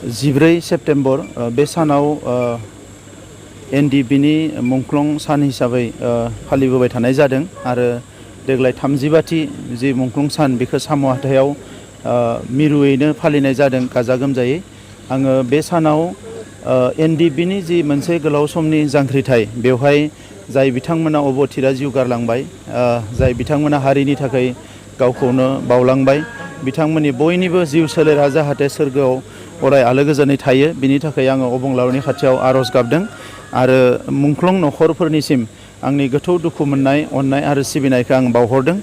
14 September बे सानाव NDFB मुंख्लं सान हिसाबै फालिबोबाय थानाय जादों आरो देग्लाय 35थि जि मुंख्लं सान बेखौ सम'ह हाथायाव मिरुयैनो फालिनाय जादों गाजा गोमजायै। आङो बे सानाव एनडिएफबि जि मोनसे गोलाव समनि जांख्रिथाय बेवहाय जाय बिथांमोना अबथिरा जिउ गारलांबाय, जाय बिथांमोना हारिनि थाखाय गावखौनो बावलांबाय, बिथांमोननि बयनिबो जिउ सोलेरा जाहाथे सोरगोआव अराय आलो गोजोनै थायो बिनि थाखाय आङो अबंलावरिनि खाथियाव आरज गाबदों आरो मुंख्लं नखरफोरनिसिम आंनि गोथौ दुखु मोननाय, अननाय आरो सिबिनायखौ आं बावहरदों।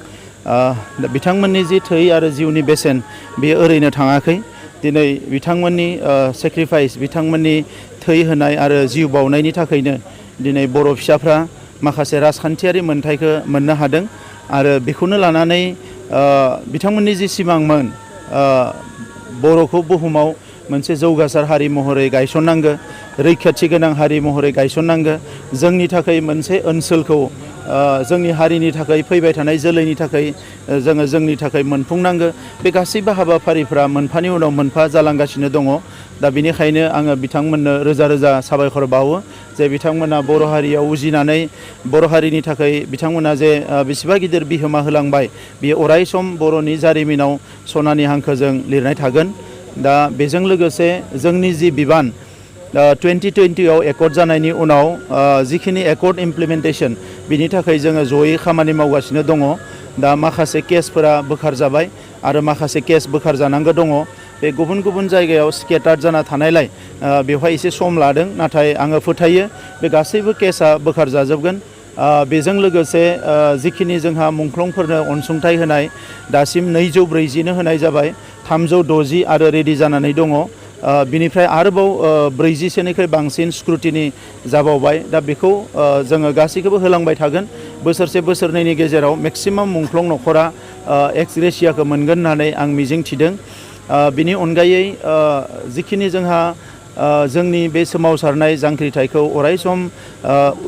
बिथांमोननि जि थै आरो जिउनि बेसेन बेयो ओरैनो थाङाखै। दिनै बिथांमोननि सेक्रिफाइस, बिथांमोननि थै होनाय आरो जिउ बावनायनि थाखायनो दिनै बर' फिसाफ्रा माखासे राजखान्थियारि मोनथायखौ मोननो हादों आरो बेखौनो लानानै बिथांमोननि जि सिमांमोन बर'खौ बुहुमाव मोनसे जौगासार हारि महरै गायसननांगो, रैखाथि गोनां हारि महरै गायसननांगो, जोंनि थाखाय मोनसे ओनसोलखौ जोंनि हारिनि थाखाय फैबाय थानाय जोलैनि थाखाय जोङो जोंनि थाखाय मोनफुंनांगो। बे गासैबो हाबाफारिफ्रा मोनफानि उनाव मोनफा जालांगासिनो दङ। दा बेनिखायनो आङो बिथांमोननो रोजा रोजा साबायखर बावो जे बिथांमोना बर' हारियाव उजिनानै बर' हारिनि थाखाय बिथांमोना जे बेसेबा गिदिर बिहोमा होलांबाय, बेयो अराय सम बर'नि जारिमिनाव सनानि हांखोजों लिरनाय थागोन। दा बेजों लोगोसे जोंनि जि बिबान 2020आव एकर्ड जानायनि उनाव जिखिनि एकर्ड इमप्लिमेन्टेसन बिनि थाखाय जोङो जयै खामानि मावगासिनो दङ। दा माखासे केसफोरा बोखारजाबाय आरो माखासे केस बोखारजानांगौ दङ। बे गुबुन गुबुन जायगायाव स्केटार्ड जाना थानायलाय बेवहाय एसे सम लादों, नाथाय आङो फोथायो बे गासैबो केसा बोखारजाजोबगोन। बेजों लोगोसे जिखिनि जोंहा मुंख्लंफोरनो अनसुंथाइ होनाय दासिम 240 होनाय जाबाय, 360 आरो रेडि जानानै दङ। बिनिफ्राय आरोबाव 40निख्रुइ बांसिन स्क्रुटिनि जाबावबाय। दा बेखौ जोङो गासैखौबो होलांबाय थागोन। बोसोरसे बोसोरनैनि गेजेराव मेक्सिमाम मुंख्लं नखरा एक्स ग्रेसियाखौ मोनगोन होननानै आं मिजिं थिदों। बिनि अनगायै जिखिनि जोंहा जोंनि बे सोमावसारनाय जांख्रिथायखौ अराय सम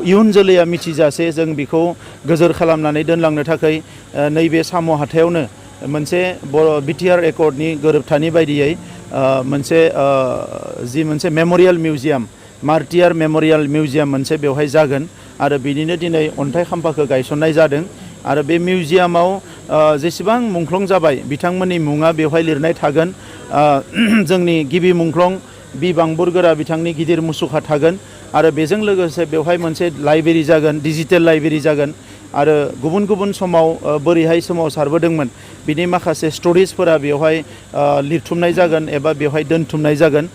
इयुन जोलैया मिथिजासे जों बेखौ गोजोर खालामनानै दोनलांनो थाखाय नैबे सम'ह हाथायावनो मोनसे बिटिआर एकर्डनि गोरोबथानि बायदियै मोनसे मेम'रियेल मिउजियाम, मार्टियार मेम'रियेल मिउजियाम मोनसे बेवहाय जागोन आरो बिनिनो दिनै अन्थाइ खाम्फाखौ गायसननाय जादों आरो बे मिउजियामाव जेसेबां मुंख्लं जाबाय बिथांमोननि मुङा बेवहाय लिरनाय थागोन। जोंनि गिबि मुंख्लं बि बांबुरगोरा बिथांनि गिदिर मुसुखा थागोन आरो बेजों लोगोसे बेवहाय मोनसे लाइब्रेरि जागोन, डिजिटेल लाइब्रेरि जागोन आरो गुबुन गुबुन समाव बोरैहाय सोमावसारबोदोंमोन बिनि माखासे स्ट'रिजफोरा बेवहाय लिरथुमनाय जागोन एबा बेवहाय दोनथुमनाय जागोन,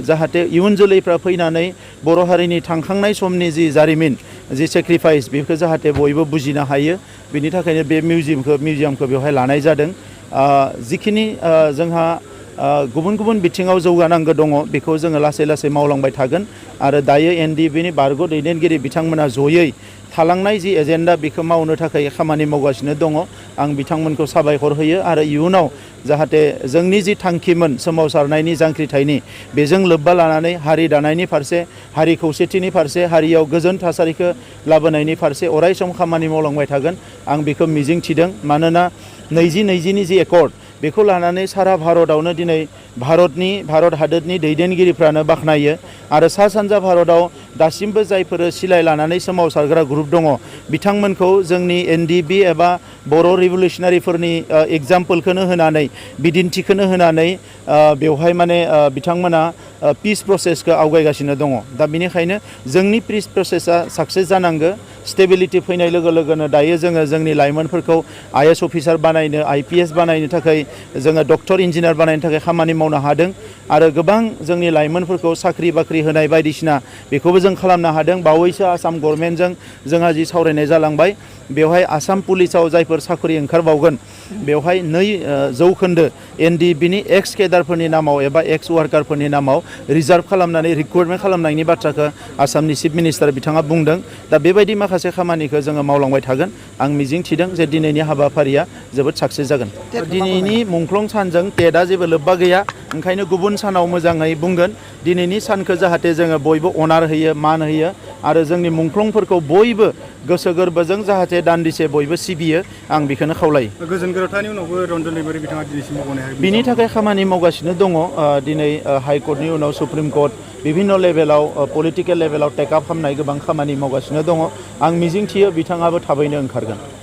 जाहाथे इयुन जोलैफ्रा फैनानै बर' हारिनि थांखांनाय समनि जि जारिमिन, जि सेक्रिफाइस बेखौ जाहाथे बयबो बुजिनो हायो। बिनि थाखायनो बे मिउजियामखौ बेवहाय लानाय जादों। जिखिनि जोंहा गुबुन गुबुन बिथिङाव जौगानांगौ दङ बेखौ जोङो लासै लासै मावलांबाय थागोन आरो दायो एनडिएफबिनि बारग' दैदेनगिरि बिथांमोना जयै थालांनाय जि एजेन्डा बेखौ मावनो थाखाय खामानि मावगासिनो दङ। आं बिथांमोनखौ साबायखर होयो आरो इयुनाव जाहाथे जोंनि जि थांखिमोन सोमावसारनायनि जांख्रिथायनि, बेजों लोब्बा लानानै हारि दानायनि फारसे, हारि खौसेथिनि फारसे, हारियाव गोजोन थासारिखौ लाबोनायनि फारसे अराय सम खामानि मावलांबाय थागोन आं बेखौ मिजिं थिदों। मानोना 2020नि जि एकर्ड बेखौ लानानै सारा भारतआवनो दिनै भारत हादोरनि दैदेनगिरिफ्रानो बाख्नायो आरो सा सानजा भारतआव दासिमबो जायफोर सिलाय लानानै सोमावसारग्रा ग्रुप दङ बिथांमोनखौ जोंनि एनडिएफबि एबा बर' रिभलिउसनारिफोरनि एग्जाम्पोलखौनो होनानै, बिदिन्थिखौनो होनानै बेवहाय माने बिथांमोना पिस प्रसेसखौ आवगायगासिनो दङ। दा बेनिखायनो जोंनि पिस प्रसेसा साक्सेस जानांगौ। स्टेबिलिटि फैनाय लोगो लोगोनो दायो जोङो जोंनि लाइमोनफोरखौ आईएएस अफिसार बानायनो, आईपीएस बानायनो थाखाय, जोङो डक्टर इन्जिनियार बानायनो थाखाय खामानि मावनो हादों आरो गोबां जोंनि लाइमोनफोरखौ साख्रि बाख्रि होनाय बायदिसिना बेखौबो जों खालामनो हादों। बावैसो आसाम गभर्नमेन्टजों जोंहा जि सावरायनाय जालांबाय, बेवहाय आसाम पुलिसाव जायफोर साख्रि ओंखारबावगोन बेवहाय 2% एनडिएफबिनि एक्स केडारफोरनि नामाव एबा एक्स वार्कारफोरनि नामाव रिजार्भ खालामनानै रिक्रुटमेन्ट खालामनायनि बाथ्राखौ आसामनि चिफ मिनिस्टार बिथाङा बुंदों। दा बेबायदि माखासे खामानिखौ जोङो मावलांबाय थागोन। आं मिजिं थिदों जे दिनैनि हाबाफारिया जोबोद साक्सेस जागोन। दिनैनि मुंख्लं सानजों टेटआ जेबो लोब्बा गैया, ओंखायनो गुबुन सानाव मोजाङै बुंगोन दिनैनि सानखौ जाहाथे जोङो बयबो अनार होयो मान होयो आरो जोंनि मुंख्लंफोरखौ बयबो गोसो गोरबोजों जाहाथे दान्दिसे बयबो सिबियो आं बेखौनो खावलायो। गोजोन गोरोबथानि उनावबो रन्जन दैमारि बिथाङा दिनैसिम मावबोनो हायाखै। बिनि थाखाय खामानि मावगासिनो दङ। दिनै हाइकर्टनि उनाव सुप्रिम कर्ट बिभिन्न लेभेलाव पलिटिकेल लेभेलाव टेकआप खालामनाय गोबां खामानि मावगासिनो दङ। आं मिजिंथियो बिथाङाबो थाबैनो ओंखारगोन।